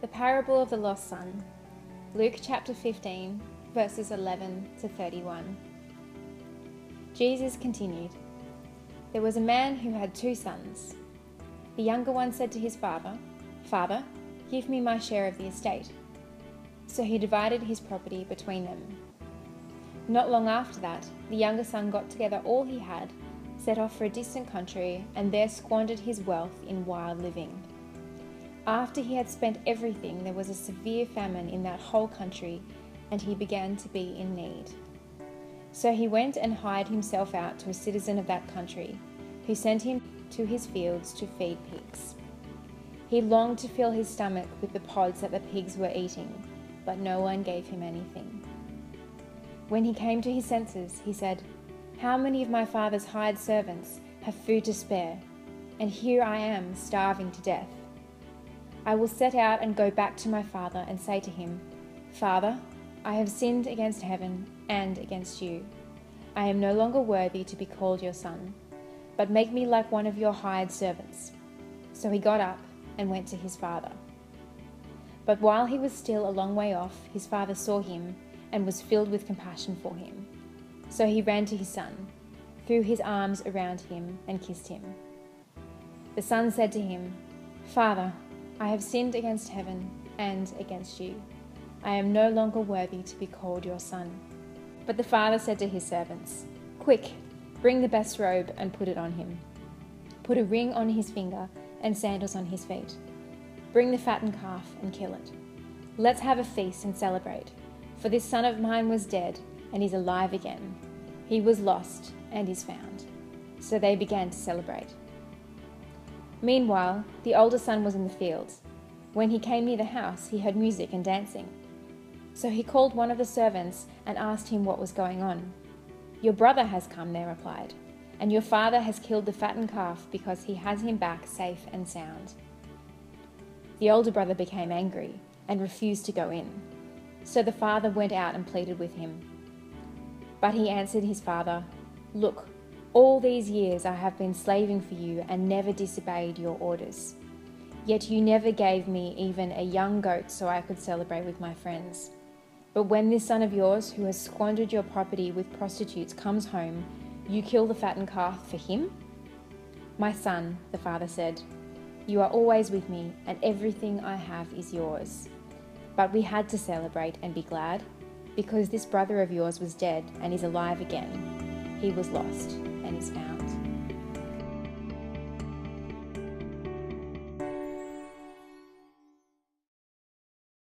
The parable of the lost son. Luke chapter 15, verses 11 to 31. Jesus continued, "There was a man who had 2 sons. The younger one said to his father, 'Father, give me my share of the estate.' So he divided his property between them. Not long after that, the younger son got together all he had, set off for a distant country, and there squandered his wealth in wild living. After he had spent everything, there was a severe famine in that whole country, and he began to be in need. So he went and hired himself out to a citizen of that country, who sent him to his fields to feed pigs. He longed to fill his stomach with the pods that the pigs were eating, but no one gave him anything. When he came to his senses, he said, 'How many of my father's hired servants have food to spare, and here I am starving to death? I will set out and go back to my father and say to him, Father, I have sinned against heaven and against you. I am no longer worthy to be called your son, but make me like one of your hired servants.' So he got up and went to his father. But while he was still a long way off, his father saw him and was filled with compassion for him. So he ran to his son, threw his arms around him, and kissed him. The son said to him, 'Father, I have sinned against heaven and against you. I am no longer worthy to be called your son.' But the father said to his servants, 'Quick, bring the best robe and put it on him. Put a ring on his finger and sandals on his feet. Bring the fattened calf and kill it. Let's have a feast and celebrate. For this son of mine was dead and is alive again. He was lost and is found.' So they began to celebrate. Meanwhile, the older son was in the field. When he came near the house, he heard music and dancing. So he called one of the servants and asked him what was going on. 'Your brother has come,' they replied, 'and your father has killed the fattened calf because he has him back safe and sound.' The older brother became angry and refused to go in. So the father went out and pleaded with him. But he answered his father, 'Look, all these years I have been slaving for you and never disobeyed your orders. Yet you never gave me even a young goat so I could celebrate with my friends. But when this son of yours, who has squandered your property with prostitutes, comes home, you kill the fattened calf for him?' 'My son,' the father said, 'you are always with me, and everything I have is yours. But we had to celebrate and be glad, because this brother of yours was dead and is alive again. He was lost and is found.'"